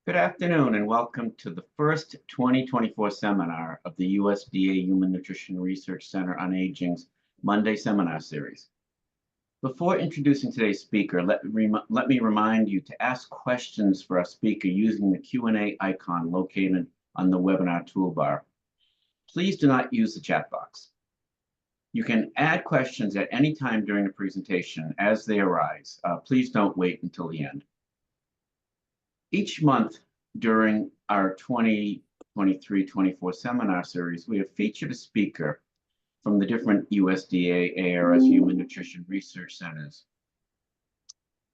Good afternoon and welcome to the first 2024 seminar of the USDA Human Nutrition Research Center on Aging's Monday seminar series. Before introducing today's speaker, let me remind you to ask questions for our speaker using the Q&A icon located on the webinar toolbar. Please do not use the chat box. You can add questions at any time during the presentation as they arise. Please don't wait until the end. Each month during our 2023-24 seminar series, we have featured a speaker from the different USDA ARS Human Nutrition Research Centers.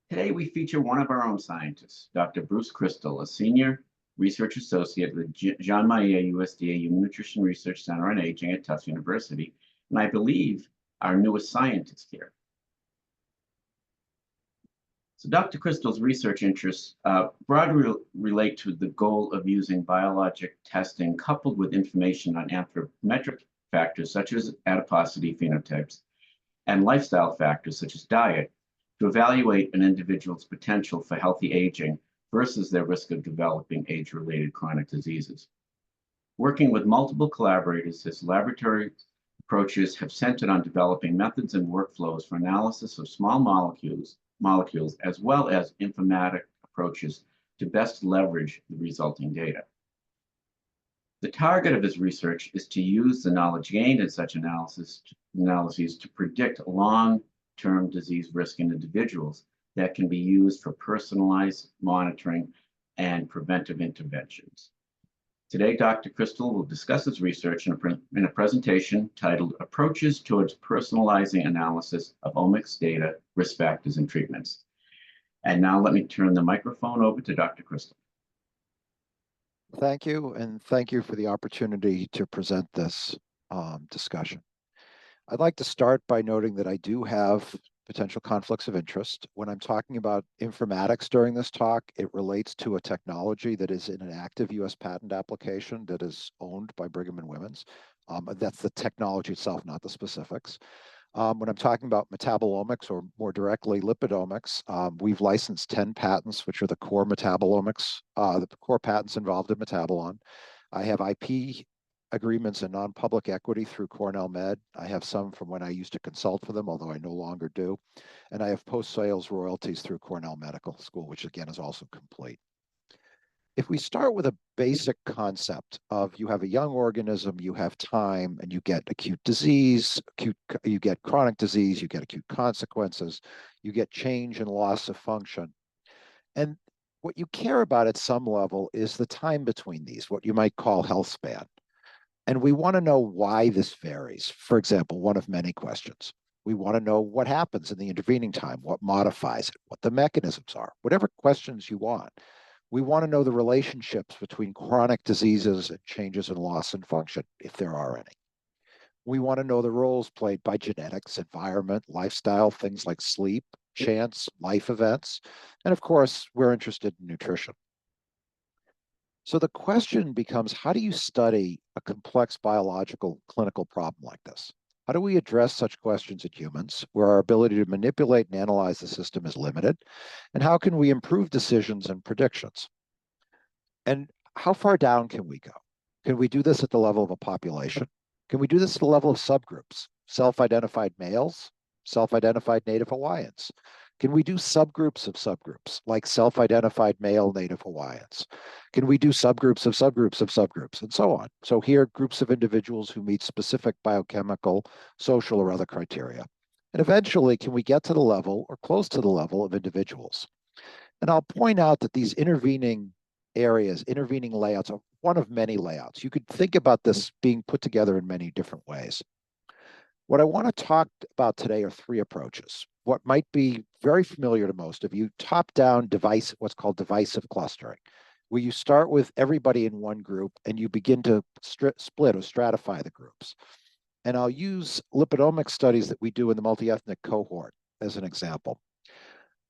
Today, we feature one of our own scientists, Dr. Bruce Kristal, a senior research associate with Jean Maillet USDA Human Nutrition Research Center on Aging at Tufts University, and I believe our newest scientist here. So Dr. Kristal's research interests broadly relate to the goal of using biologic testing coupled with information on anthropometric factors such as adiposity phenotypes and lifestyle factors such as diet to evaluate an individual's potential for healthy aging versus their risk of developing age-related chronic diseases. Working with multiple collaborators, his laboratory approaches have centered on developing methods and workflows for analysis of small molecules as well as informatic approaches to best leverage the resulting data. The target of his research is to use the knowledge gained in such analyses to predict long-term disease risk in individuals that can be used for personalized monitoring and preventive interventions. Today, Dr. Kristal will discuss his research in a presentation titled Approaches Towards Personalizing Analysis of Omics Data, Risk Factors, and Treatments. And now let me turn the microphone over to Dr. Kristal. Thank you, and thank you for the opportunity to present this discussion. I'd like to start by noting that I do have potential conflicts of interest. When I'm talking about informatics during this talk, it relates to a technology that is in an active US patent application that is owned by Brigham and Women's. That's the technology itself, not the specifics. When I'm talking about metabolomics, or more directly lipidomics, we've licensed 10 patents, which are the core metabolomics, the core patents involved in Metabolon. I have IP agreements and non-public equity through Cornell Med. I have some from when I used to consult for them, although I no longer do. And I have post-sales royalties through Cornell Medical School, which again is also complete. If we start with a basic concept of you have a young organism, you have time, and you get acute disease, you get chronic disease, you get acute consequences, you get change and loss of function. And what you care about at some level is the time between these, what you might call health span. And we want to know why this varies. For example, one of many questions. We want to know what happens in the intervening time, what modifies it, what the mechanisms are, whatever questions you want. We want to know the relationships between chronic diseases and changes in loss and function, if there are any. We want to know the roles played by genetics, environment, lifestyle, things like sleep, chance, life events. And of course, we're interested in nutrition. So the question becomes, how do you study a complex biological clinical problem like this? How do we address such questions in humans where our ability to manipulate and analyze the system is limited? And how can we improve decisions and predictions? And how far down can we go? Can we do this at the level of a population? Can we do this at the level of subgroups? Self-identified males, self-identified Native Hawaiians? Can we do subgroups of subgroups, like self-identified male Native Hawaiians? Can we do subgroups of subgroups of subgroups, and so on? So here, groups of individuals who meet specific biochemical, social, or other criteria. And eventually, can we get to the level, or close to the level, of individuals? And I'll point out that these intervening areas, intervening layouts, are one of many layouts. You could think about this being put together in many different ways. What I want to talk about today are three approaches. What might be very familiar to most of you, top-down device, what's called divisive clustering, where you start with everybody in one group and you begin to split or stratify the groups. And I'll use lipidomic studies that we do in the multi-ethnic cohort as an example.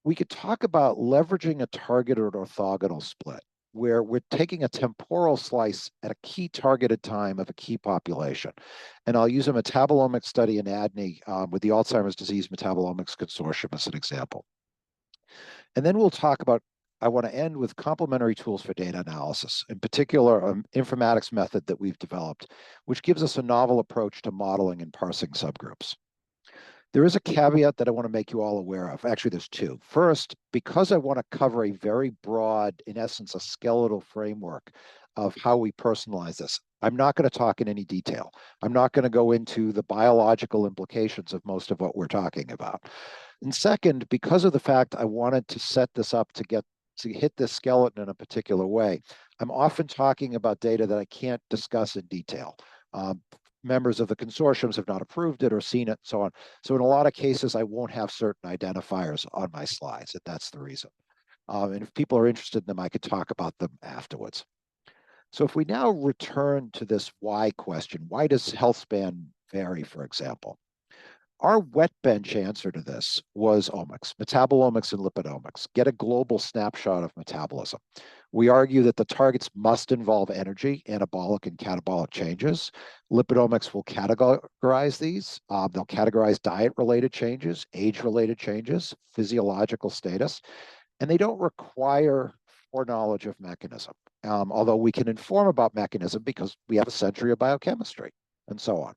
We could talk about leveraging a targeted orthogonal split, where we're taking a temporal slice at a key targeted time of a key population. And I'll use a metabolomic study in ADNI with the Alzheimer's Disease Metabolomics Consortium as an example. And then we'll talk about I want to end with complementary tools for data analysis, in particular, an informatics method that we've developed, which gives us a novel approach to modeling and parsing subgroups. There is a caveat that I want to make you all aware of. Actually, there's two. First, because I want to cover a very broad, in essence, a skeletal framework of how we personalize this, I'm not going to talk in any detail. I'm not going to go into the biological implications of most of what we're talking about. And second, because of the fact I wanted to set this up to hit this skeleton in a particular way, I'm often talking about data that I can't discuss in detail. Members of the consortiums have not approved it or seen it, and so on. So in a lot of cases, I won't have certain identifiers on my slides, and that's the reason. And if people are interested in them, I could talk about them afterwards. So if we now return to this why question, why does health span vary, for example? Our wet bench answer to this was omics, metabolomics and lipidomics. Get a global snapshot of metabolism. We argue that the targets must involve energy, anabolic and catabolic changes. Lipidomics will categorize these. They'll categorize diet-related changes, age-related changes, physiological status, and they don't require foreknowledge of mechanism, although we can inform about mechanism because we have a century of biochemistry and so on.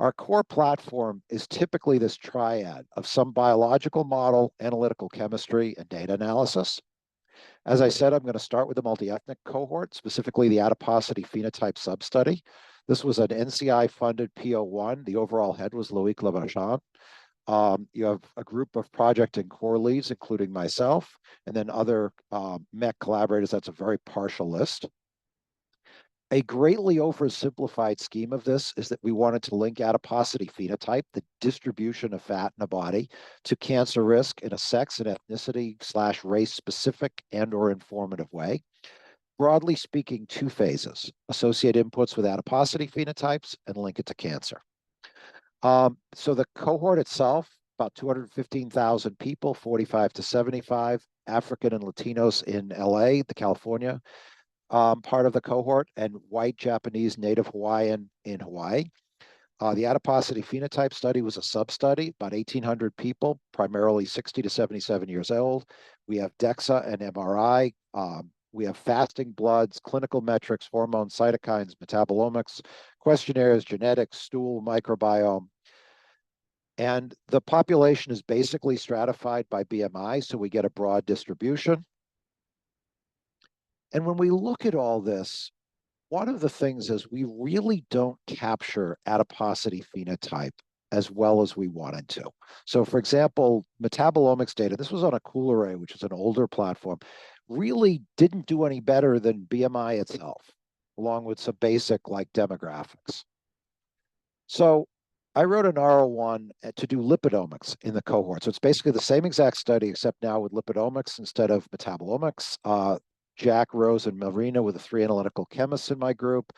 Our core platform is typically this triad of some biological model, analytical chemistry, and data analysis. As I said, I'm going to start with the multi-ethnic cohort, specifically the adiposity phenotype substudy. This was an NCI-funded PO1. The overall head was Loic Levachon. You have a group of project and core leads, including myself, and then other MEC collaborators. That's a very partial list. A greatly oversimplified scheme of this is that we wanted to link adiposity phenotype, the distribution of fat in a body, to cancer risk in a sex and ethnicity/race specific and or informative way. Broadly speaking, two phases: associate inputs with adiposity phenotypes and link it to cancer. So the cohort itself, about 215,000 people, 45 to 75, African and Latinos in LA, the California part of the cohort, and white, Japanese, native Hawaiian in Hawaii. The adiposity phenotype study was a sub-study, about 1,800 people, primarily 60 to 77 years old. We have DEXA and MRI. We have fasting bloods, clinical metrics, hormones, cytokines, metabolomics, questionnaires, genetics, stool, microbiome. And the population is basically stratified by BMI, so we get a broad distribution. And when we look at all this, one of the things is we really don't capture adiposity phenotype as well as we wanted to. So for example, metabolomics data, this was on a Cool-Array, which is an older platform, really didn't do any better than BMI itself, along with some basic like demographics. So I wrote an R01 to do lipidomics in the cohort. So it's basically the same exact study, except now with lipidomics instead of metabolomics. Jack, Rose, and Marina were the three analytical chemists in my group.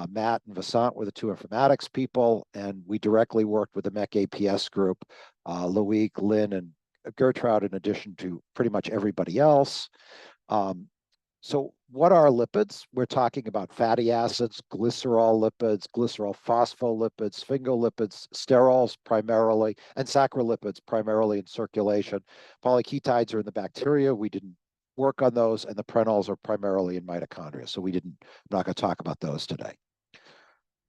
Matt and Vasant were the two informatics people, and we directly worked with the MEC APS group, Loic, Lynn, and Gertrude, in addition to pretty much everybody else. So what are lipids? We're talking about fatty acids, glycerol lipids, glycerol phospholipids, sphingolipids, sterols primarily, and sacrolipids primarily in circulation. Polyketides are in the bacteria. We didn't work on those, and the prenols are primarily in mitochondria. So I'm not going to talk about those today.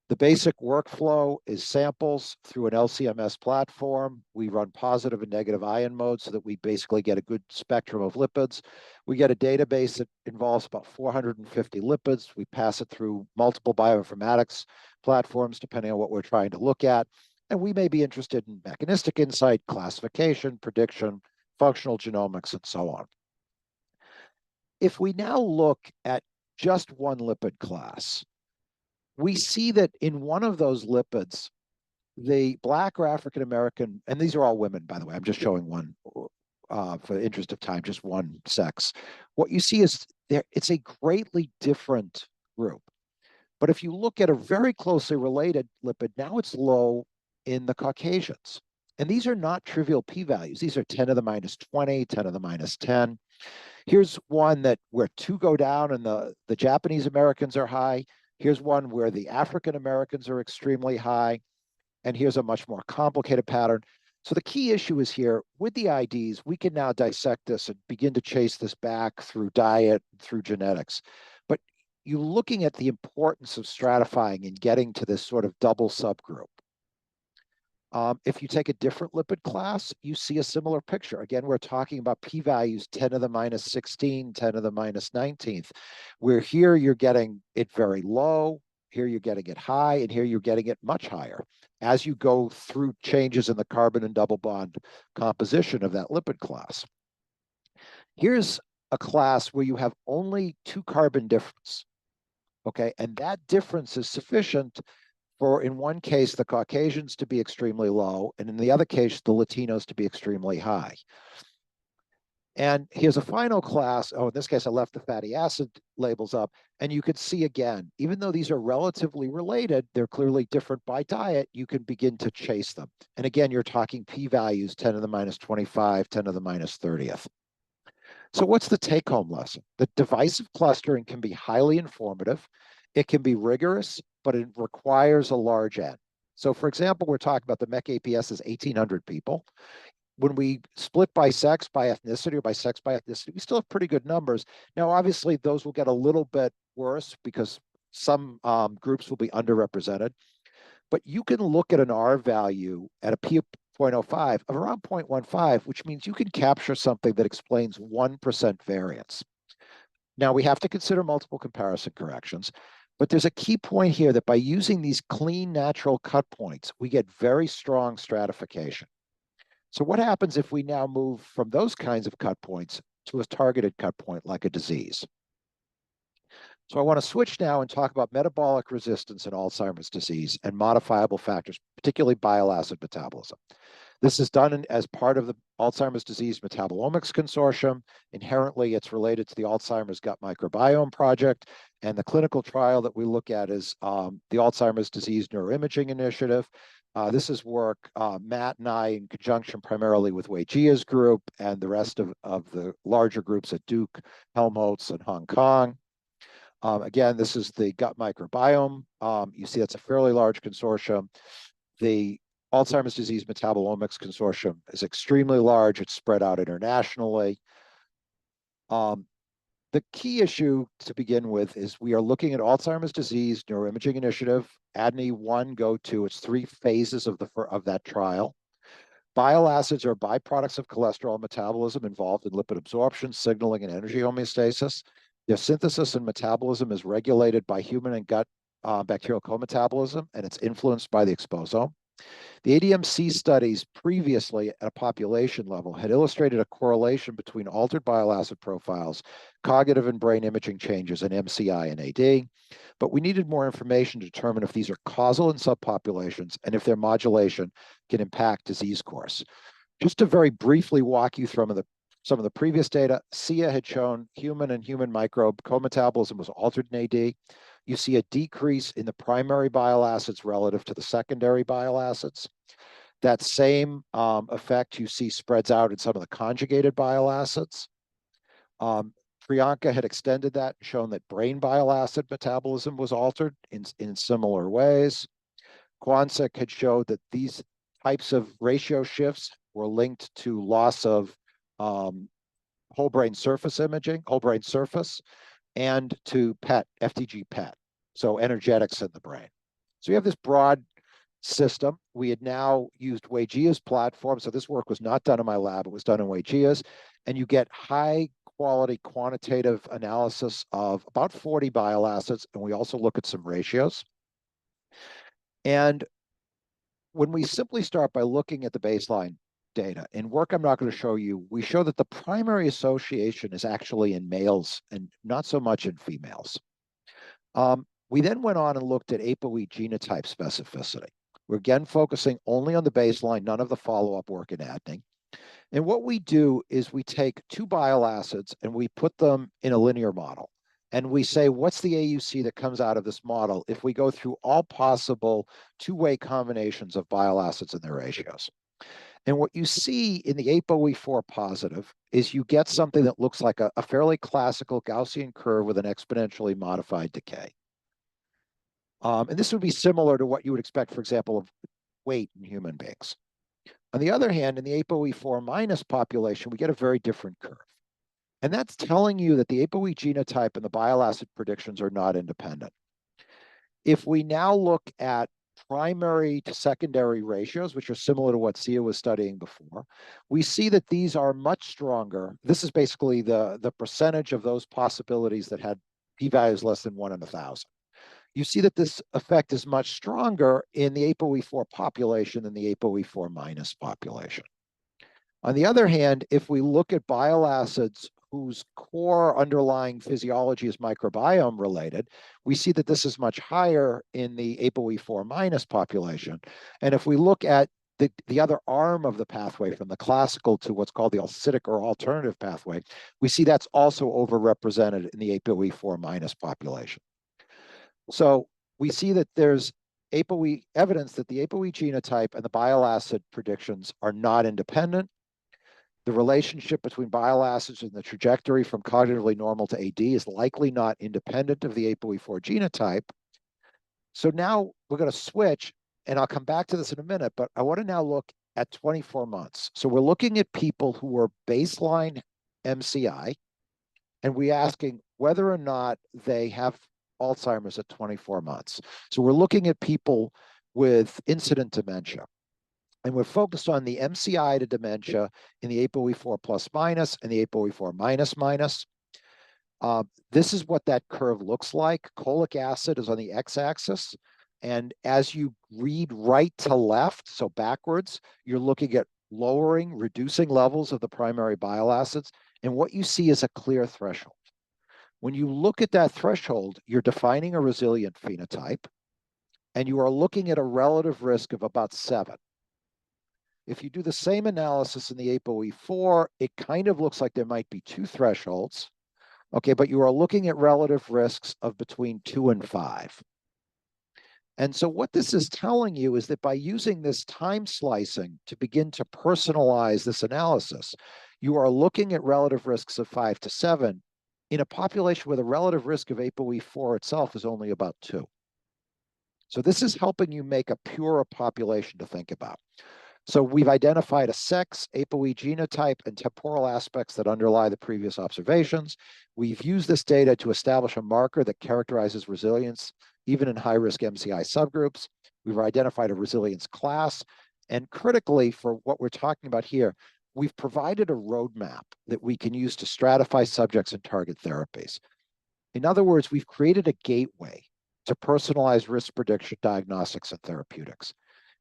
The basic workflow is samples through an LCMS platform. We run positive and negative ion modes so that we basically get a good spectrum of lipids. We get a database that involves about 450 lipids. We pass it through multiple bioinformatics platforms, depending on what we're trying to look at. And we may be interested in mechanistic insight, classification, prediction, functional genomics, and so on. If we now look at just one lipid class, we see that in one of those lipids, the Black or African American, and these are all women, by the way, I'm just showing one for the interest of time, just one sex. What you see is it's a greatly different group. But if you look at a very closely related lipid, now it's low in the Caucasians. And these are not trivial p-values. These are 10 to the minus 20, 10 to the minus 10. Here's one where two go down and the Japanese Americans are high. Here's one where the African Americans are extremely high. And here's a much more complicated pattern. So the key issue is here with the IDs, we can now dissect this and begin to chase this back through diet, through genetics. But you're looking at the importance of stratifying and getting to this sort of double subgroup. If you take a different lipid class, you see a similar picture. Again, we're talking about p-values 10 to the minus 16, 10 to the minus 19th, where here you're getting it very low, here you're getting it high, and here you're getting it much higher as you go through changes in the carbon and double bond composition of that lipid class. Here's a class where you have only 2 carbon difference, okay? And that difference is sufficient for, in one case, the Caucasians to be extremely low, and in the other case, the Latinos to be extremely high. And here's a final class. Oh, in this case, I left the fatty acid labels up. And you could see again, even though these are relatively related, they're clearly different by diet, you can begin to chase them. And again, you're talking p-values 10 to the minus 25, 10 to the minus 30th. So what's the take-home lesson? The divisive clustering can be highly informative. It can be rigorous, but it requires a large N. So for example, we're talking about the MEC APS is 1,800 people. When we split by sex, by ethnicity, or by sex by ethnicity, we still have pretty good numbers. Now, obviously, those will get a little bit worse because some groups will be underrepresented. But you can look at an R value at a p.05 of around 0.15, which means you can capture something that explains 1% variance. Now, we have to consider multiple comparison corrections, but there's a key point here that by using these clean natural cut points, we get very strong stratification. So what happens if we now move from those kinds of cut points to a targeted cut point like a disease? So I want to switch now and talk about metabolic resistance in Alzheimer's disease and modifiable factors, particularly bile acid metabolism. This is done as part of the Alzheimer's Disease Metabolomics Consortium. Inherently, it's related to the Alzheimer's Gut Microbiome Project, and the clinical trial that we look at is the Alzheimer's Disease Neuroimaging Initiative. This is work Matt and I, in conjunction primarily with Wei Jia's group and the rest of the larger groups at Duke, Helmholtz, and Hong Kong. Again, this is the gut microbiome. You see that's a fairly large consortium. The Alzheimer's Disease Metabolomics Consortium is extremely large. It's spread out internationally. The key issue to begin with is we are looking at Alzheimer's Disease Neuroimaging Initiative, ADNI 1, Go 2. It's 3 phases of that trial. Bile acids are byproducts of cholesterol metabolism involved in lipid absorption, signaling, and energy homeostasis. Their synthesis and metabolism is regulated by human and gut bacterial co-metabolism, and it's influenced by the exposome. The ADMC studies previously at a population level had illustrated a correlation between altered bile acid profiles, cognitive and brain imaging changes in MCI and AD, but we needed more information to determine if these are causal in subpopulations and if their modulation can impact disease course. Just to very briefly walk you through some of the previous data, SIA had shown human and human microbe co-metabolism was altered in AD. You see a decrease in the primary bile acids relative to the secondary bile acids. That same effect you see spreads out in some of the conjugated bile acids. Priyanka had extended that and shown that brain bile acid metabolism was altered in similar ways. Kwanzek had showed that these types of ratio shifts were linked to loss of whole brain surface imaging, whole brain surface, and to PET, FDG PET, so energetics in the brain. So we have this broad system. We had now used Wei Jia's platform, so this work was not done in my lab, it was done in Wei Jia's, and you get high quality quantitative analysis of about 40 bile acids, and we also look at some ratios. And when we simply start by looking at the baseline data, in work I'm not going to show you, we show that the primary association is actually in males and not so much in females. We then went on and looked at ApoE genotype specificity. We're again focusing only on the baseline, none of the follow-up work in ADNI. And what we do is we take 2 bile acids and we put them in a linear model. And we say, what's the AUC that comes out of this model if we go through all possible 2-way combinations of bile acids and their ratios? And what you see in the ApoE4 positive is you get something that looks like a fairly classical Gaussian curve with an exponentially modified decay. And this would be similar to what you would expect, for example, of weight in human beings. On the other hand, in the ApoE4 minus population, we get a very different curve. And that's telling you that the ApoE genotype and the bile acid predictions are not independent. If we now look at primary to secondary ratios, which are similar to what Sia was studying before, we see that these are much stronger. This is basically the percentage of those possibilities that had p-values less than 1 in 1,000. You see that this effect is much stronger in the ApoE4 population than the ApoE4 minus population. On the other hand, if we look at bile acids whose core underlying physiology is microbiome related, we see that this is much higher in the ApoE4 minus population. And if we look at the other arm of the pathway from the classical to what's called the acidic or alternative pathway, we see that's also overrepresented in the ApoE4 minus population. So we see that there's evidence that the ApoE genotype and the bile acid predictions are not independent. The relationship between bile acids and the trajectory from cognitively normal to AD is likely not independent of the ApoE4 genotype. So now we're going to switch, and I'll come back to this in a minute, but I want to now look at 24 months. So we're looking at people who are baseline MCI, and we're asking whether or not they have Alzheimer's at 24 months. So we're looking at people with incident dementia. And we're focused on the MCI to dementia in the ApoE4 plus minus and the ApoE4 minus minus. This is what that curve looks like. Cholic acid is on the x-axis. And as you read right to left, so backwards, you're looking at lowering, reducing levels of the primary bile acids. And what you see is a clear threshold. When you look at that threshold, you're defining a resilient phenotype, and you are looking at a relative risk of about 7. If you do the same analysis in the ApoE4, it kind of looks like there might be 2 thresholds, okay, but you are looking at relative risks of between 2 and 5. And so what this is telling you is that by using this time slicing to begin to personalize this analysis, you are looking at relative risks of 5 to 7 in a population where the relative risk of ApoE4 itself is only about 2. So this is helping you make a purer population to think about. So we've identified a sex, ApoE genotype, and temporal aspects that underlie the previous observations. We've used this data to establish a marker that characterizes resilience, even in high-risk MCI subgroups. We've identified a resilience class. And critically, for what we're talking about here, we've provided a roadmap that we can use to stratify subjects and target therapies. In other words, we've created a gateway to personalized risk prediction, diagnostics, and therapeutics.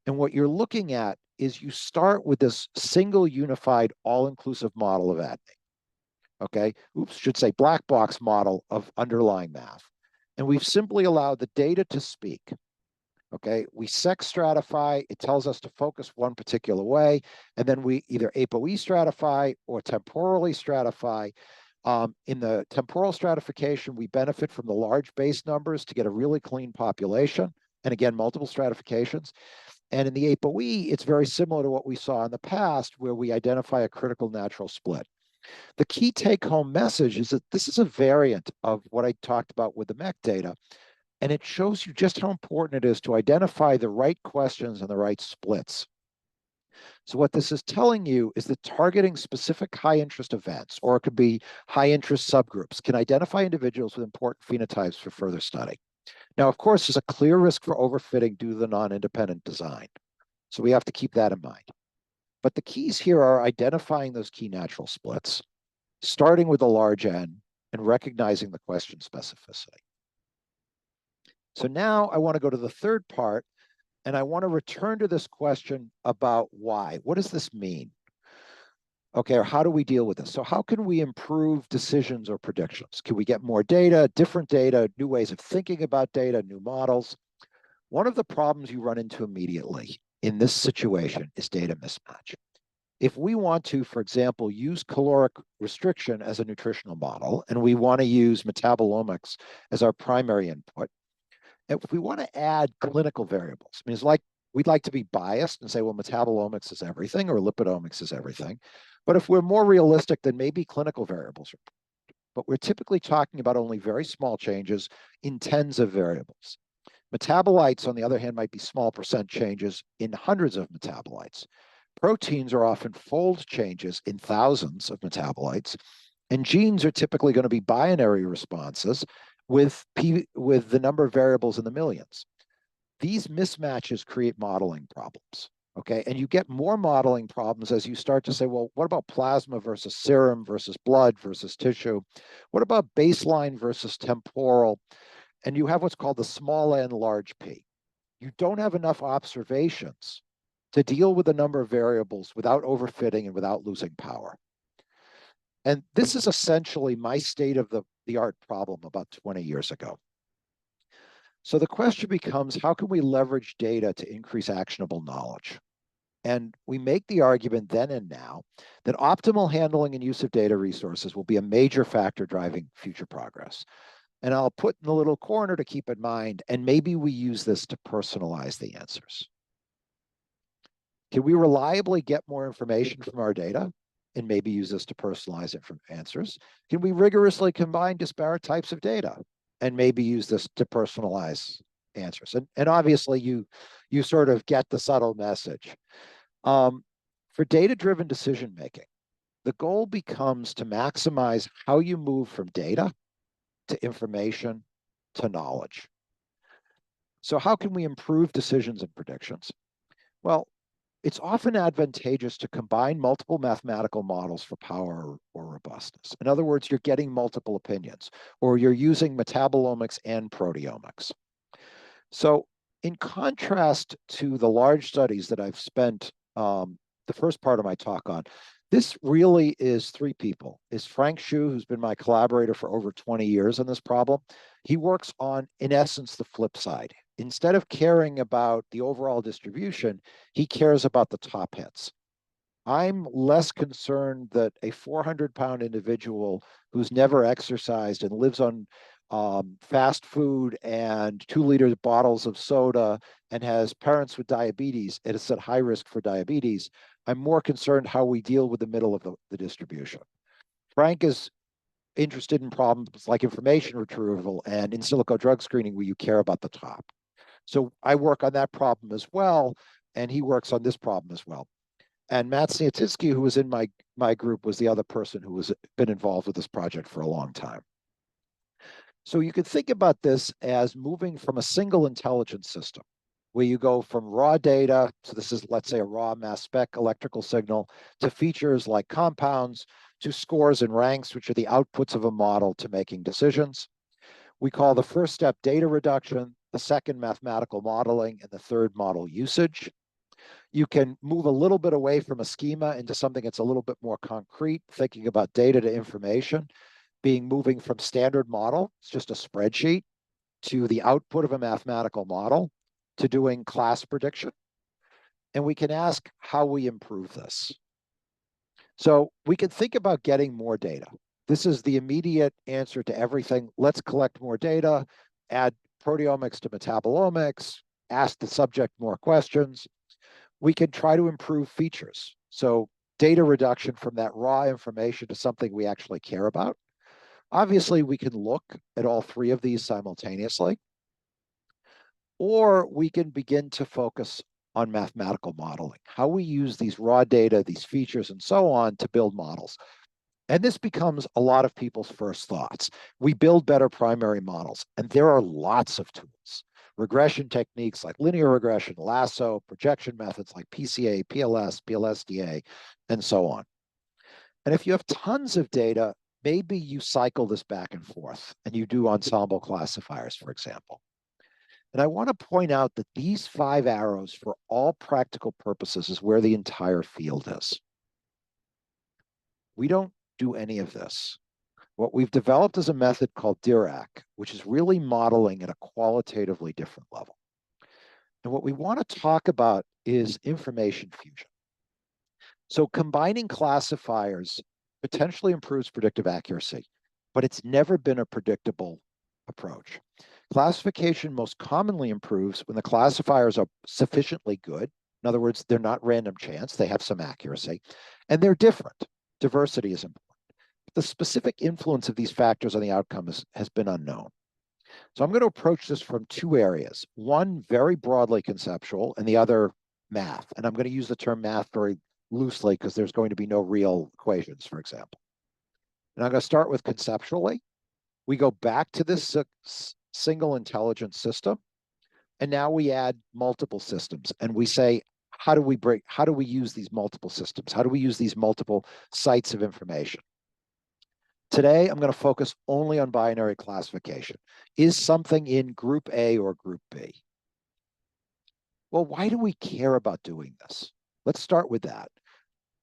And what you're looking at is you start with this single unified all-inclusive model of ADNI. Okay, should say black box model of underlying math. And we've simply allowed the data to speak. Okay, we sex stratify, it tells us to focus one particular way, and then we either ApoE stratify or temporally stratify. In the temporal stratification, we benefit from the large base numbers to get a really clean population, and again, multiple stratifications. And in the ApoE, it's very similar to what we saw in the past, where we identify a critical natural split. The key take-home message is that this is a variant of what I talked about with the MEC data, and it shows you just how important it is to identify the right questions and the right splits. So what this is telling you is that targeting specific high-interest events, or it could be high-interest subgroups, can identify individuals with important phenotypes for further study. Now, of course, there's a clear risk for overfitting due to the non-independent design. So we have to keep that in mind. But the keys here are identifying those key natural splits, starting with a large N, and recognizing the question specificity. So now I want to go to the third part, and I want to return to this question about why. What does this mean? Okay, or how do we deal with this? So how can we improve decisions or predictions? Can we get more data, different data, new ways of thinking about data, new models? One of the problems you run into immediately in this situation is data mismatch. If we want to, for example, use caloric restriction as a nutritional model, and we want to use metabolomics as our primary input, if we want to add clinical variables, I mean, it's like we'd like to be biased and say, well, metabolomics is everything or lipidomics is everything. But if we're more realistic, then maybe clinical variables are important. But we're typically talking about only very small changes in tens of variables. Metabolites, on the other hand, might be small percent changes in hundreds of metabolites. Proteins are often fold changes in thousands of metabolites, and genes are typically going to be binary responses with the number of variables in the millions. These mismatches create modeling problems. Okay, and you get more modeling problems as you start to say, well, what about plasma versus serum versus blood versus tissue? What about baseline versus temporal? And you have what's called the small n, large p. You don't have enough observations to deal with a number of variables without overfitting and without losing power. And this is essentially my state of the art problem about 20 years ago. So the question becomes, how can we leverage data to increase actionable knowledge? And we make the argument then and now that optimal handling and use of data resources will be a major factor driving future progress. And I'll put in the little corner to keep in mind, and maybe we use this to personalize the answers. Can we reliably get more information from our data and maybe use this to personalize it from answers? Can we rigorously combine disparate types of data and maybe use this to personalize answers? And obviously you sort of get the subtle message. For data-driven decision-making, the goal becomes to maximize how you move from data to information to knowledge. So how can we improve decisions and predictions? Well, it's often advantageous to combine multiple mathematical models for power or robustness. In other words, you're getting multiple opinions, or you're using metabolomics and proteomics. So in contrast to the large studies that I've spent the first part of my talk on, this really is three people. Is Frank Xu, who's been my collaborator for over 20 years on this problem. He works on, in essence, the flip side. Instead of caring about the overall distribution, he cares about the top hits. I'm less concerned that a 400-pound individual who's never exercised and lives on fast food and 2-liter bottles of soda and has parents with diabetes and is at high risk for diabetes. I'm more concerned how we deal with the middle of the distribution. Frank is interested in problems like information retrieval and in silico drug screening where you care about the top. So I work on that problem as well, and he works on this problem as well. And Matt Sniatycki, who was in my group, was the other person who has been involved with this project for a long time. So you could think about this as moving from a single intelligence system, where you go from raw data, so this is, let's say, a raw mass spec electrical signal, to features like compounds, to scores and ranks, which are the outputs of a model, to making decisions. We call the first step data reduction, the second mathematical modeling, and the third model usage. You can move a little bit away from a schema into something that's a little bit more concrete, thinking about data to information, being moving from standard model, it's just a spreadsheet, to the output of a mathematical model, to doing class prediction. And we can ask how we improve this. So we can think about getting more data. This is the immediate answer to everything. Let's collect more data, add proteomics to metabolomics, ask the subject more questions. We can try to improve features. So data reduction from that raw information to something we actually care about. Obviously, we can look at all three of these simultaneously, or we can begin to focus on mathematical modeling, how we use these raw data, these features, and so on to build models. And this becomes a lot of people's first thoughts. We build better primary models, and there are lots of tools. Regression techniques like linear regression, lasso, projection methods like PCA, PLS, PLSDA, and so on. And if you have tons of data, maybe you cycle this back and forth, and you do ensemble classifiers, for example. And I want to point out that these 5 arrows, for all practical purposes, is where the entire field is. We don't do any of this. What we've developed is a method called DIRAC, which is really modeling at a qualitatively different level. And what we want to talk about is information fusion. So combining classifiers potentially improves predictive accuracy, but it's never been a predictable approach. Classification most commonly improves when the classifiers are sufficiently good. In other words, they're not random chance, they have some accuracy, and they're different. Diversity is important. The specific influence of these factors on the outcome has been unknown. So I'm going to approach this from 2 areas. One, very broadly conceptual, and the other math. And I'm going to use the term math very loosely because there's going to be no real equations, for example. And I'm going to start with conceptually. We go back to this single intelligent system, and now we add multiple systems, and we say, how do we use these multiple systems? How do we use these multiple sites of information? Today, I'm going to focus only on binary classification. Is something in group A or group B? Well, why do we care about doing this? Let's start with that.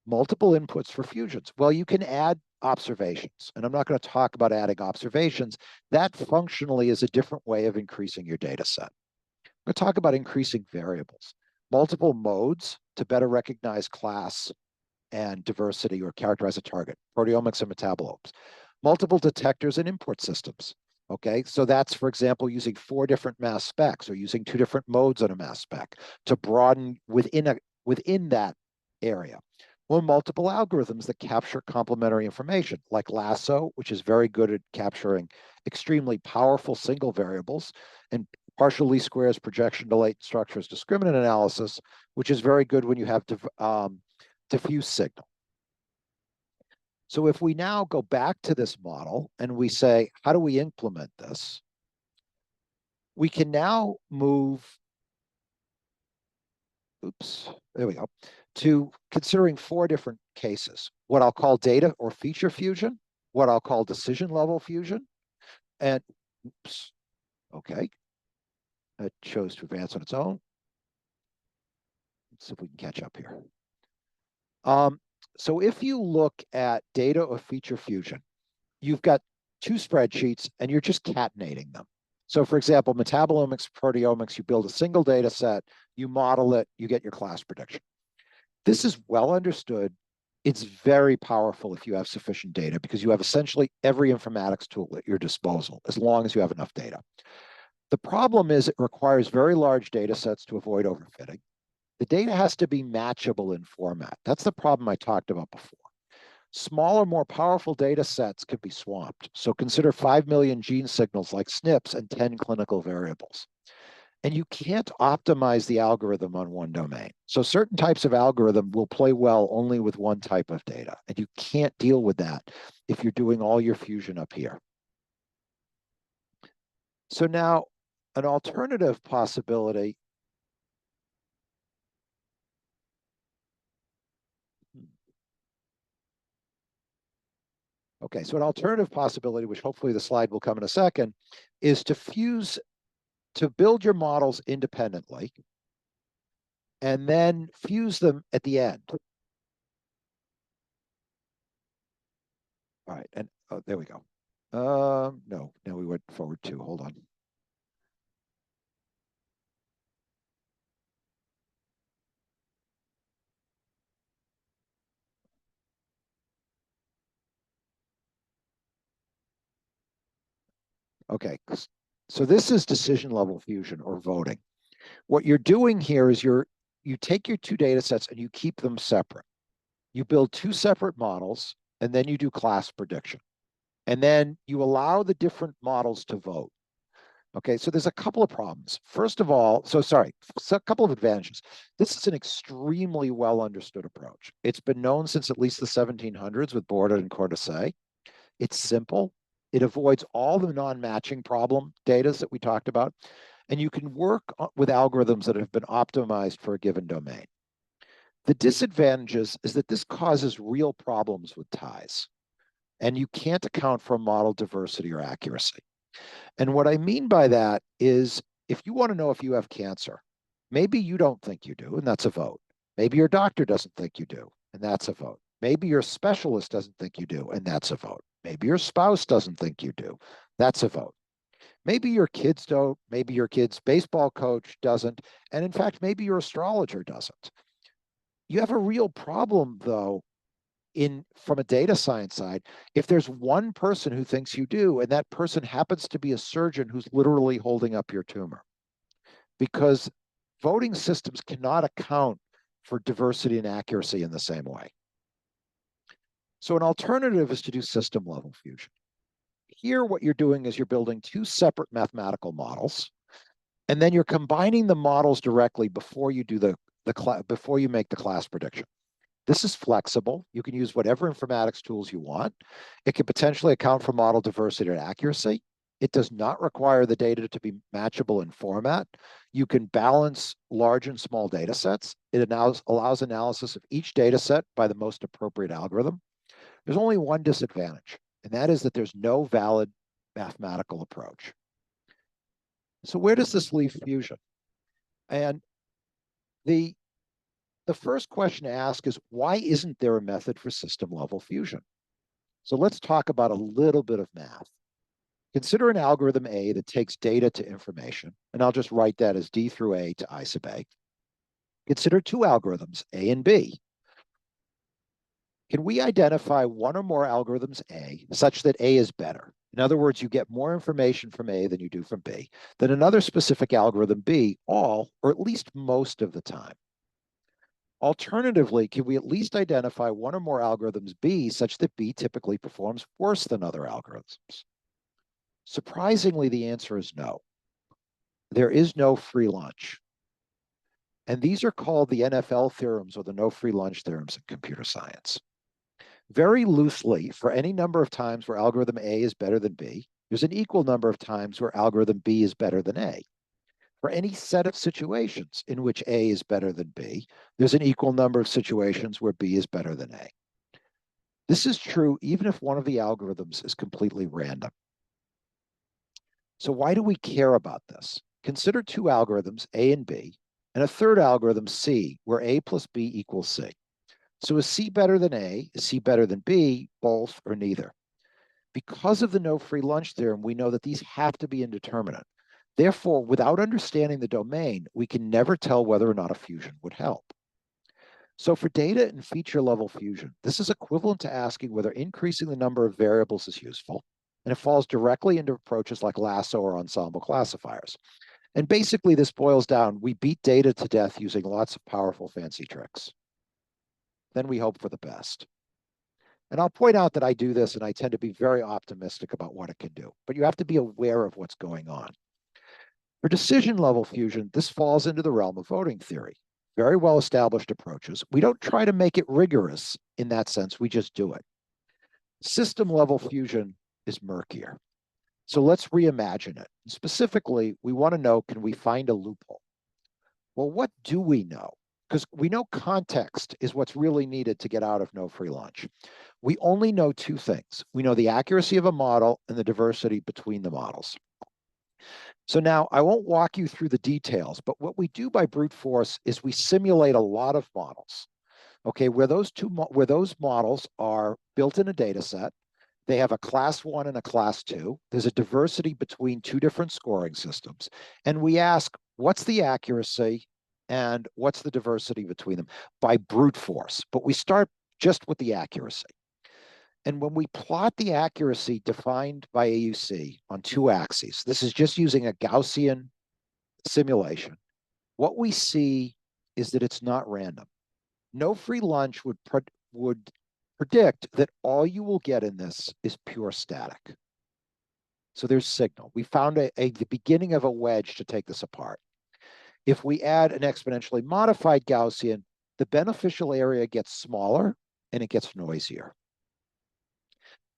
Multiple inputs for fusions. Well, you can add observations, and I'm not going to talk about adding observations. That functionally is a different way of increasing your data set. I'm going to talk about increasing variables, multiple modes to better recognize class and diversity or characterize a target, proteomics and metabolomes, multiple detectors and import systems. Okay, so that's, for example, using 4 different mass specs or using 2 different modes on a mass spec to broaden within that area. Or multiple algorithms that capture complementary information, like Lasso, which is very good at capturing extremely powerful single variables, and partial least squares, projection to latent structures, discriminant analysis, which is very good when you have diffuse signal. So if we now go back to this model and we say, how do we implement this? We can now move, there we go, to considering 4 different cases. What I'll call data or feature fusion, what I'll call decision level fusion, and, okay, it chose to advance on its own. Let's see if we can catch up here. So if you look at data or feature fusion, you've got 2 spreadsheets and you're just catenating them. So for example, metabolomics, proteomics, you build a single data set, you model it, you get your class prediction. This is well understood. It's very powerful if you have sufficient data because you have essentially every informatics tool at your disposal, as long as you have enough data. The problem is it requires very large data sets to avoid overfitting. The data has to be matchable in format. That's the problem I talked about before. Smaller, more powerful data sets could be swamped. So consider 5 million gene signals like SNPs and 10 clinical variables. And you can't optimize the algorithm on one domain. So certain types of algorithm will play well only with one type of data. And you can't deal with that if you're doing all your fusion up here. So now an alternative possibility. Okay, so an alternative possibility, which hopefully the slide will come in a second, is to build your models independently and then fuse them at the end. All right, and oh, there we go. No, we went forward 2, hold on. Okay, so this is decision level fusion or voting. What you're doing here is you take your 2 data sets and you keep them separate. You build 2 separate models and then you do class prediction. And then you allow the different models to vote. Okay, so there's a couple of problems. First of all, so a couple of advantages. This is an extremely well understood approach. It's been known since at least the 1700s with Borda and Cortese. It's simple. It avoids all the non-matching problem data that we talked about. And you can work with algorithms that have been optimized for a given domain. The disadvantages is that this causes real problems with ties. And you can't account for model diversity or accuracy. And what I mean by that is if you want to know if you have cancer, maybe you don't think you do, and that's a vote. Maybe your doctor doesn't think you do, and that's a vote. Maybe your specialist doesn't think you do, and that's a vote. Maybe your spouse doesn't think you do. That's a vote. Maybe your kids don't. Maybe your kid's baseball coach doesn't. And in fact, maybe your astrologer doesn't. You have a real problem, though, from a data science side, if there's one person who thinks you do, and that person happens to be a surgeon who's literally holding up your tumor. Because voting systems cannot account for diversity and accuracy in the same way. So an alternative is to do system level fusion. Here, what you're doing is you're building 2 separate mathematical models, and then you're combining the models directly before you do the before you make the class prediction. This is flexible. You can use whatever informatics tools you want. It can potentially account for model diversity and accuracy. It does not require the data to be matchable in format. You can balance large and small data sets. It allows analysis of each data set by the most appropriate algorithm. There's only one disadvantage, and that is that there's no valid mathematical approach. So where does this leave Fusion? And the first question to ask is, why isn't there a method for system level fusion? So let's talk about a little bit of math. Consider an algorithm A that takes data to information, and I'll just write that as D through A to I sub A. Consider two algorithms, A and B. Can we identify one or more algorithms A such that A is better? In other words, you get more information from A than you do from B, than another specific algorithm B all, or at least most of the time. Alternatively, can we at least identify one or more algorithms B such that B typically performs worse than other algorithms? Surprisingly, the answer is no. There is no free lunch. And these are called the NFL theorems, or the no free lunch theorems in computer science. Very loosely, for any number of times where algorithm A is better than B, there's an equal number of times where algorithm B is better than A. For any set of situations in which A is better than B, there's an equal number of situations where B is better than A. This is true even if one of the algorithms is completely random. So why do we care about this? Consider two algorithms, A and B, and a third algorithm, C, where A plus B equals C. So is C better than A? Is C better than B? Both or neither? Because of the no free lunch theorem, we know that these have to be indeterminate. Therefore, without understanding the domain, we can never tell whether or not a fusion would help. So for data and feature level fusion, this is equivalent to asking whether increasing the number of variables is useful, and it falls directly into approaches like lasso or ensemble classifiers. And basically this boils down, we beat data to death using lots of powerful fancy tricks. Then we hope for the best. And I'll point out that I do this and I tend to be very optimistic about what it can do, but you have to be aware of what's going on. For decision level fusion, this falls into the realm of voting theory. Very well established approaches. We don't try to make it rigorous in that sense, we just do it. System level fusion is murkier. So let's reimagine it. Specifically, we want to know, can we find a loophole? Well, what do we know? Because we know context is what's really needed to get out of no free lunch. We only know two things. We know the accuracy of a model and the diversity between the models. So now I won't walk you through the details, but what we do by brute force is we simulate a lot of models. Okay, where those models are built in a data set, they have a class 1 and a class 2. There's a diversity between two different scoring systems. And we ask, what's the accuracy and what's the diversity between them by brute force? But we start just with the accuracy. And when we plot the accuracy defined by AUC on two axes, this is just using a Gaussian simulation, what we see is that it's not random. No free lunch would predict that all you will get in this is pure static. So there's signal. We found the beginning of a wedge to take this apart. If we add an exponentially modified Gaussian, the beneficial area gets smaller and it gets noisier.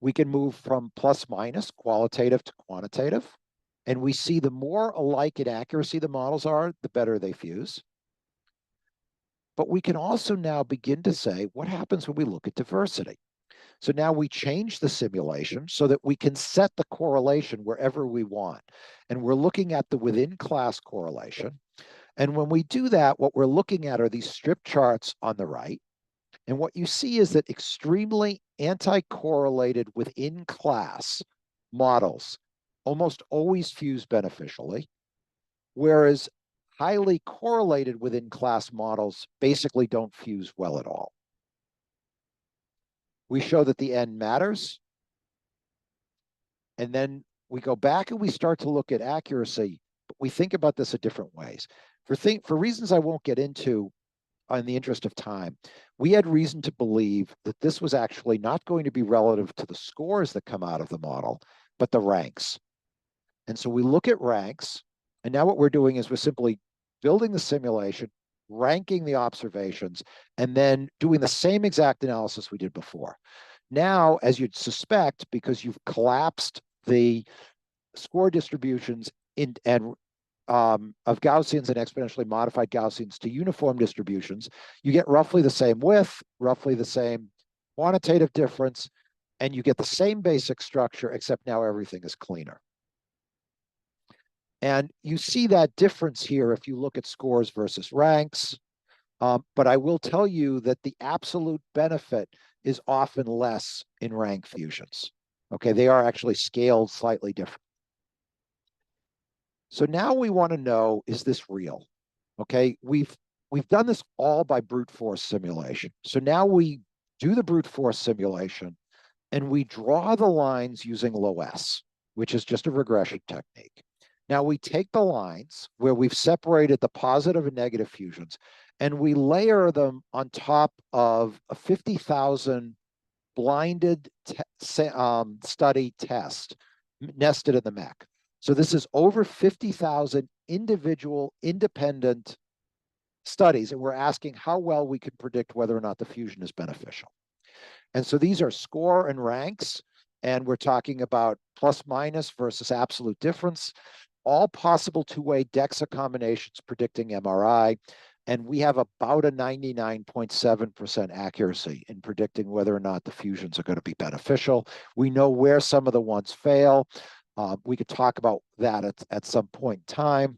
We can move from plus minus, qualitative to quantitative, and we see the more alike in accuracy the models are, the better they fuse. But we can also now begin to say, what happens when we look at diversity? So now we change the simulation so that we can set the correlation wherever we want. And we're looking at the within class correlation. And when we do that, what we're looking at are these strip charts on the right. And what you see is that extremely anti-correlated within class models almost always fuse beneficially, whereas highly correlated within class models basically don't fuse well at all. We show that the N matters. And then we go back and we start to look at accuracy, but we think about this in different ways. For reasons I won't get into in the interest of time, we had reason to believe that this was actually not going to be relative to the scores that come out of the model, but the ranks. And so we look at ranks, and now what we're doing is we're simply building the simulation, ranking the observations, and then doing the same exact analysis we did before. Now, as you'd suspect, because you've collapsed the score distributions of Gaussians and exponentially modified Gaussians to uniform distributions, you get roughly the same width, roughly the same quantitative difference, and you get the same basic structure, except now everything is cleaner. And you see that difference here if you look at scores versus ranks. But I will tell you that the absolute benefit is often less in rank fusions. Okay, they are actually scaled slightly different. So now we want to know, is this real? Okay, we've done this all by brute force simulation. So now we do the brute force simulation and we draw the lines using low-S, which is just a regression technique. Now we take the lines where we've separated the positive and negative fusions and we layer them on top of a 50,000 blinded study test nested in the MEC. So this is over 50,000 individual independent studies, and we're asking how well we can predict whether or not the fusion is beneficial. And so these are score and ranks, and we're talking about plus minus versus absolute difference, all possible two-way DEXA combinations predicting MRI, and we have about a 99.7% accuracy in predicting whether or not the fusions are going to be beneficial. We know where some of the ones fail. We could talk about that at some point in time.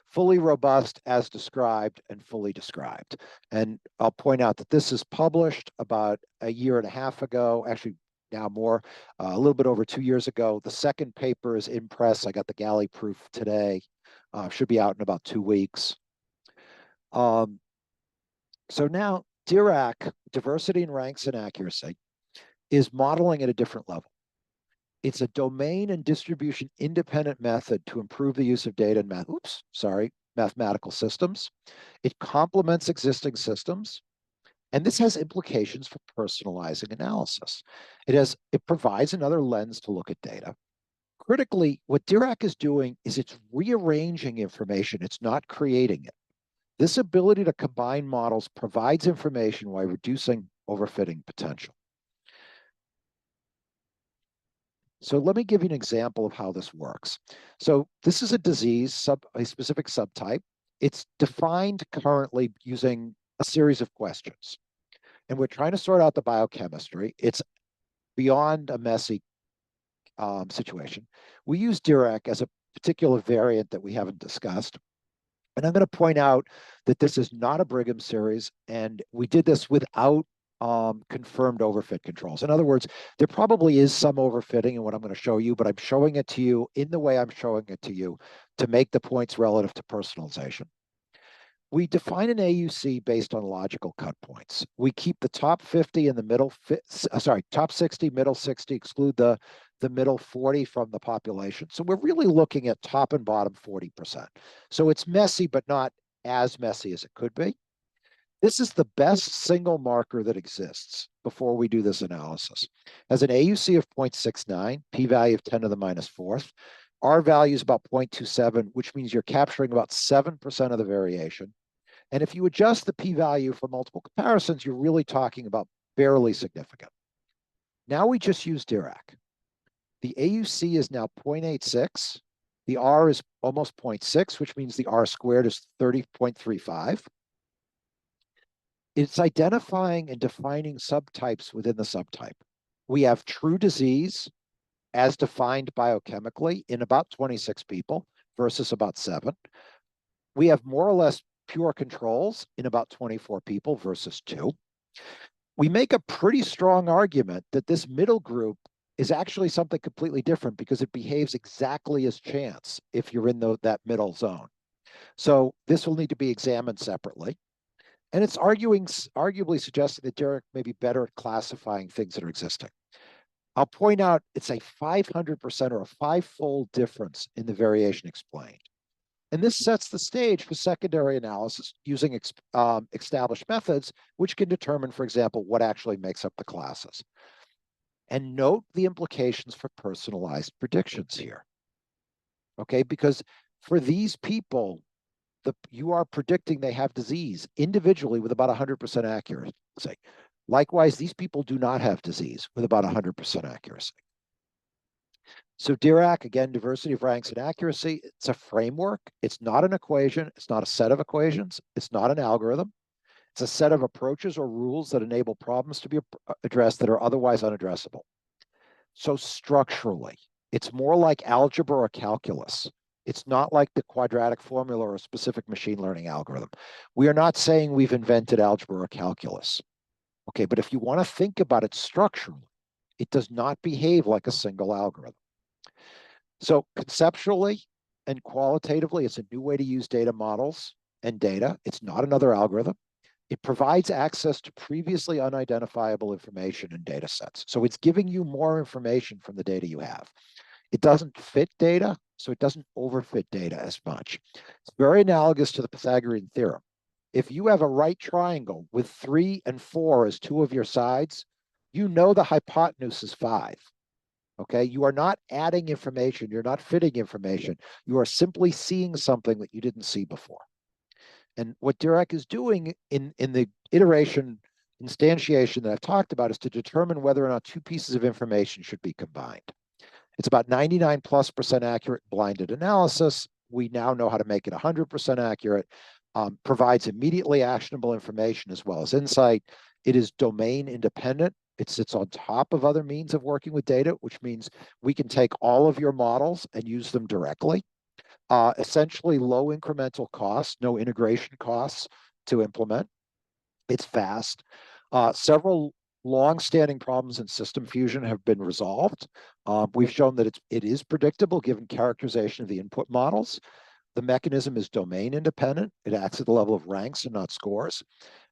Fully robust as described and fully described. And I'll point out that this is published about a year and a half ago, actually now more, a little bit over 2 years ago. The second paper is in press. I got the galley proof today. Should be out in about 2 weeks. So now DIRAC, diversity in ranks and accuracy, is modeling at a different level. It's a domain and distribution independent method to improve the use of data and mathematical systems. It complements existing systems. And this has implications for personalizing analysis. It provides another lens to look at data. Critically, what DIRAC is doing is it's rearranging information. It's not creating it. This ability to combine models provides information while reducing overfitting potential. So let me give you an example of how this works. So this is a disease, a specific subtype. It's defined currently using a series of questions. And we're trying to sort out the biochemistry. It's beyond a messy situation. We use DIRAC as a particular variant that we haven't discussed. And I'm going to point out that this is not a Brigham series, and we did this without confirmed overfit controls. In other words, there probably is some overfitting in what I'm going to show you, but I'm showing it to you in the way I'm showing it to you to make the points relative to personalization. We define an AUC based on logical cut points. We keep the top 50 in the middle, top 60, middle 60, exclude the middle 40 from the population. So we're really looking at top and bottom 40%. So it's messy, but not as messy as it could be. This is the best single marker that exists before we do this analysis. Has an AUC of 0.69, p-value of 10 to the minus fourth. R value is about 0.27, which means you're capturing about 7% of the variation. And if you adjust the p-value for multiple comparisons, you're really talking about barely significant. Now we just use DIRAC. The AUC is now 0.86. The R is almost 0.6, which means the R squared is 30.35. It's identifying and defining subtypes within the subtype. We have true disease as defined biochemically in about 26 people versus about 7. We have more or less pure controls in about 24 people versus 2. We make a pretty strong argument that this middle group is actually something completely different because it behaves exactly as chance if you're in that middle zone. So this will need to be examined separately. And it's arguably suggesting that DIRAC may be better at classifying things that are existing. I'll point out it's a 500% or a 5-fold difference in the variation explained. And this sets the stage for secondary analysis using established methods, which can determine, for example, what actually makes up the classes. And note the implications for personalized predictions here. Okay, because for these people, you are predicting they have disease individually with about 100% accuracy. Likewise, these people do not have disease with about 100% accuracy. So DIRAC, again, diversity of ranks and accuracy, it's a framework. It's not an equation. It's not a set of equations. It's not an algorithm. It's a set of approaches or rules that enable problems to be addressed that are otherwise unaddressable. So structurally, it's more like algebra or calculus. It's not like the quadratic formula or a specific machine learning algorithm. We are not saying we've invented algebra or calculus. Okay, but if you want to think about it structurally, it does not behave like a single algorithm. So conceptually and qualitatively, it's a new way to use data models and data. It's not another algorithm. It provides access to previously unidentifiable information in data sets. So it's giving you more information from the data you have. It doesn't fit data, so it doesn't overfit data as much. It's very analogous to the Pythagorean theorem. If you have a right triangle with 3 and 4 as two of your sides, you know the hypotenuse is 5. Okay, you are not adding information, you're not fitting information, you are simply seeing something that you didn't see before. And what Dirac is doing in the iteration instantiation that I've talked about is to determine whether or not two pieces of information should be combined. It's about 99+% accurate blinded analysis. We now know how to make it 100% accurate, provides immediately actionable information as well as insight. It is domain independent. It sits on top of other means of working with data, which means we can take all of your models and use them directly. Essentially low incremental costs, no integration costs to implement. It's fast. Several long-standing problems in system fusion have been resolved. We've shown that it is predictable given characterization of the input models. The mechanism is domain independent. It acts at the level of ranks and not scores.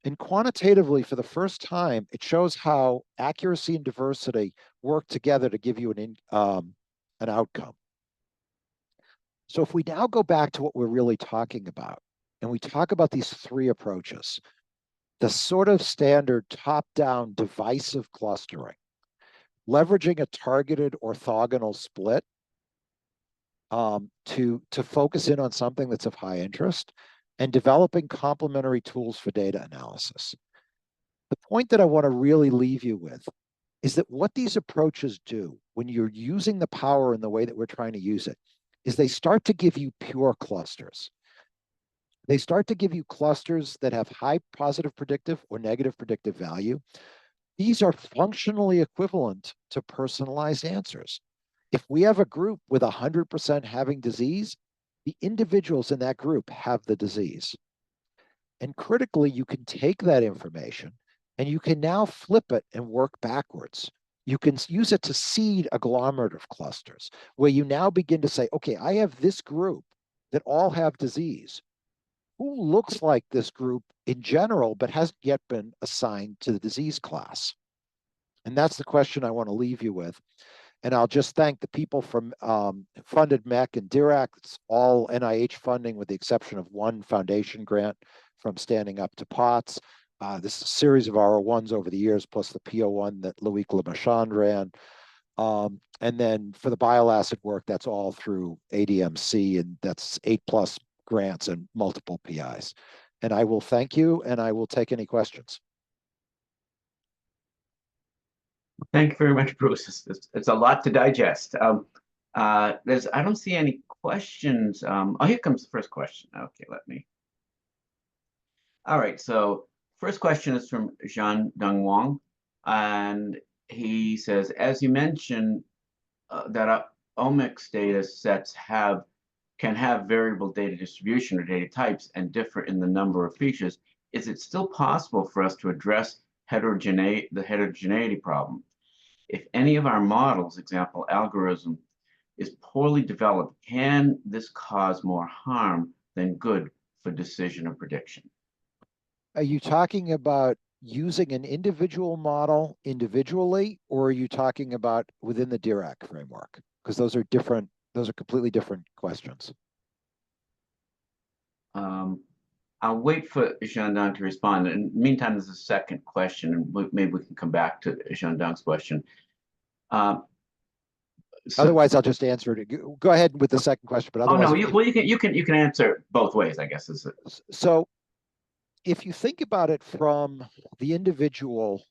And quantitatively, for the first time, it shows how accuracy and diversity work together to give you an outcome. So if we now go back to what we're really talking about, and we talk about these three approaches, the sort of standard top-down divisive clustering, leveraging a targeted orthogonal split to focus in on something that's of high interest, and developing complementary tools for data analysis. The point that I want to really leave you with is that what these approaches do when you're using the power in the way that we're trying to use it is they start to give you pure clusters. They start to give you clusters that have high positive predictive or negative predictive value. These are functionally equivalent to personalized answers. If we have a group with 100% having disease, the individuals in that group have the disease. And critically, you can take that information and you can now flip it and work backwards. You can use it to seed agglomerative clusters, where you now begin to say, okay, I have this group that all have disease. Who looks like this group in general, but hasn't yet been assigned to the disease class? And that's the question I want to leave you with. And I'll just thank the people from funded MEC and DIRAC. It's all NIH funding with the exception of one foundation grant from Standing Up to POTS. This is a series of R01s over the years, plus the PO1 that Loic Lemachon ran. And then for the bile acid work, that's all through ADMC, and that's 8+ grants and multiple PIs. And I will thank you, and I will take any questions. Thank you very much, Bruce. It's a lot to digest. I don't see any questions. Oh, here comes the first question. Okay, all right, so first question is from Jean Dong Wang, and he says, as you mentioned, that omics data sets can have variable data distribution or data types and differ in the number of features. Is it still possible for us to address the heterogeneity problem? If any of our models, example, algorithm, is poorly developed, can this cause more harm than good for decision or prediction? Are you talking about using an individual model individually, or are you talking about within the DIRAC framework? Because those are different, those are completely different questions. I'll wait for Jean-Dong to respond. In the meantime, there's a second question, and maybe we can come back to Jean-Dong's question. So, Otherwise, I'll just answer it. Go ahead with the second question, but oh no, otherwise, well you can answer both ways, I guess. Is it? so if you think about it from the individual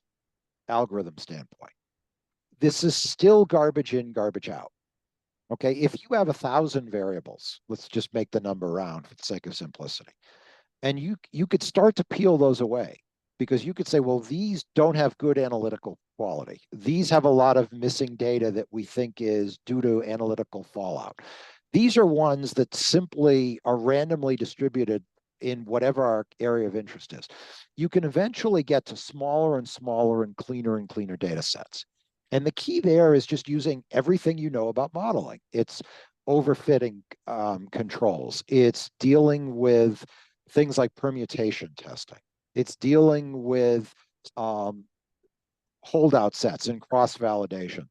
algorithm standpoint, this is still garbage in, garbage out. Okay, if you have 1,000 variables, let's just make the number round for the sake of simplicity, and you could start to peel those away because you could say, well, these don't have good analytical quality. These have a lot of missing data that we think is due to analytical fallout. These are ones that simply are randomly distributed in whatever our area of interest is. You can eventually get to smaller and smaller and cleaner data sets. And the key there is just using everything you know about modeling. It's overfitting controls. It's dealing with things like permutation testing. It's dealing with holdout sets and cross-validation.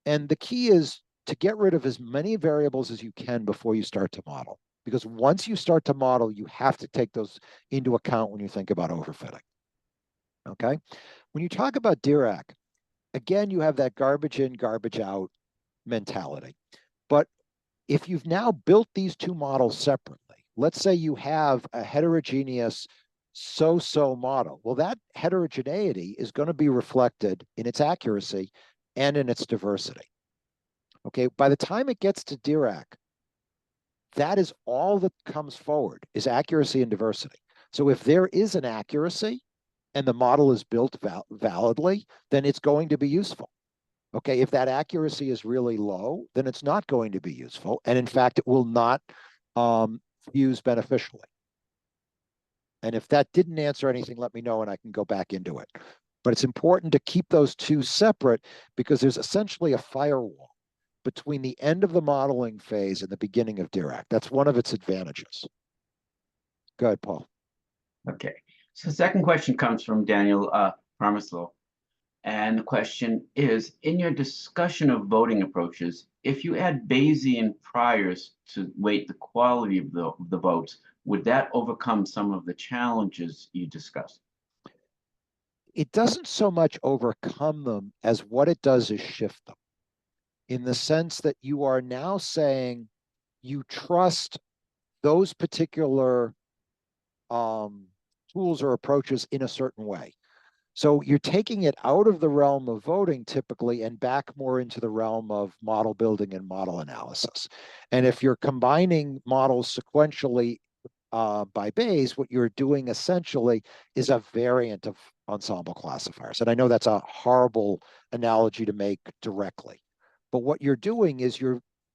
And the key is to get rid of as many variables as you can before you start to model. Because once you start to model, you have to take those into account when you think about overfitting. Okay? When you talk about DIRAC, again, you have that garbage in, garbage out mentality. But if you've now built these two models separately, let's say you have a heterogeneous so-so model. Well, that heterogeneity is going to be reflected in its accuracy and in its diversity. Okay, by the time it gets to DIRAC, that is all that comes forward is accuracy and diversity. So if there is an accuracy and the model is built validly, then it's going to be useful. Okay, if that accuracy is really low, then it's not going to be useful. And in fact, it will not use beneficially. And if that didn't answer anything, let me know and I can go back into it. But it's important to keep those two separate because there's essentially a firewall between the end of the modeling phase and the beginning of DIRAC. That's one of its advantages. Go ahead, Paul. Okay. So the second question comes from Daniel Parmaslow. And the question is, in your discussion of voting approaches, if you add Bayesian priors to weight the quality of the votes, would that overcome some of the challenges you discussed? It doesn't so much overcome them as what it does is shift them, in the sense that you are now saying you trust those particular tools or approaches in a certain way. So you're taking it out of the realm of voting typically and back more into the realm of model building and model analysis. And if you're combining models sequentially by Bayes, what you're doing essentially is a variant of ensemble classifiers. And I know that's a horrible analogy to make directly, but what you're doing is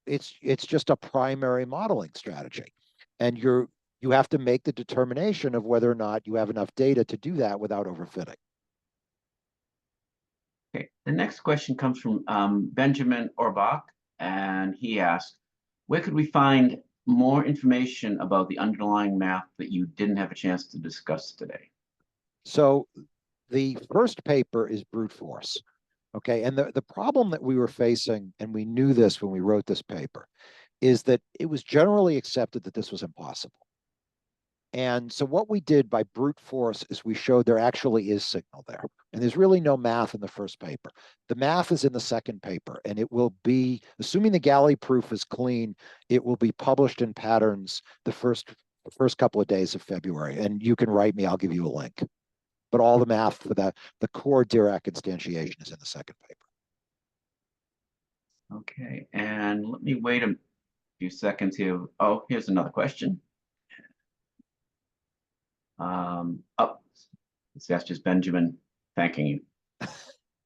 it's just a primary modeling strategy. And you have to make the determination of whether or not you have enough data to do that without overfitting. Okay, the next question comes from Benjamin Orbach, and he asked, where could we find more information about the underlying math that you didn't have a chance to discuss today? So the first paper is brute force. Okay, and the problem that we were facing, and we knew this when we wrote this paper, is that it was generally accepted that this was impossible. And so what we did by brute force is we showed there actually is signal there. And there's really no math in the first paper. The math is in the second paper, and it will be, assuming the galley proof is clean, it will be published in Patterns the first couple of days of February. And you can write me, I'll give you a link. But all the math for the core Dirac instantiation is in the second paper. Okay, and let me wait a few seconds here. Oh, here's another question. Oh, that's just Benjamin thanking you.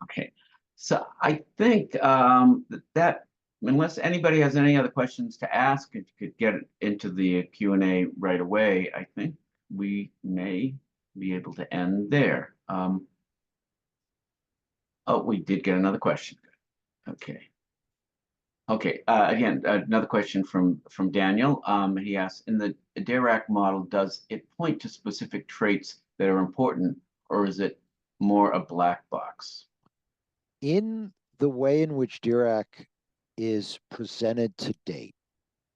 Okay, so I think that unless anybody has any other questions to ask, if you could get into the Q&A right away, I think we may be able to end there. Oh, we did get another question. Okay. Okay, again, another question from Daniel. He asks, in the Dirac model, does it point to specific traits that are important, or is it more a black box? In the way in which Dirac is presented to date,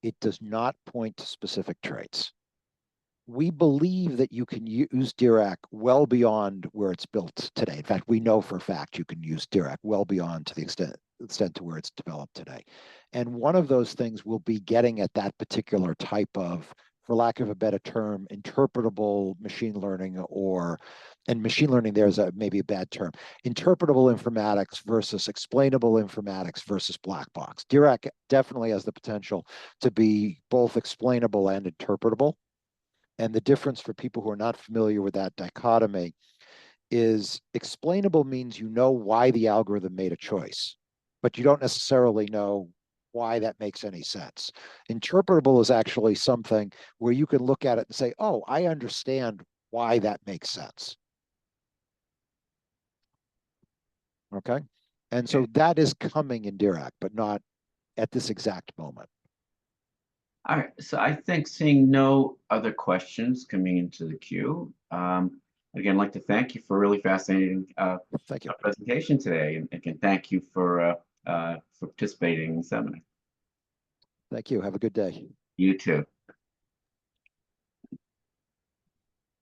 it does not point to specific traits. We believe that you can use Dirac well beyond where it's built today. In fact, we know for a fact you can use Dirac well beyond to the extent extent to where it's developed today. And one of those things will be getting at that particular type of, for lack of a better term, interpretable machine learning, and machine learning there is maybe a bad term, interpretable informatics versus explainable informatics versus black box. Dirac definitely has the potential to be both explainable and interpretable. And the difference for people who are not familiar with that dichotomy is explainable means you know why the algorithm made a choice, but you don't necessarily know why that makes any sense. Interpretable is actually something where you can look at it and say, oh, I understand why that makes sense. Okay. And so that is coming in Dirac, but not at this exact moment. All right, so I think seeing no other questions coming into the queue, again, I'd like to thank you for a really fascinating Thank you. presentation today. And again, thank you for participating in the seminar. Thank you. Have a good day. You too.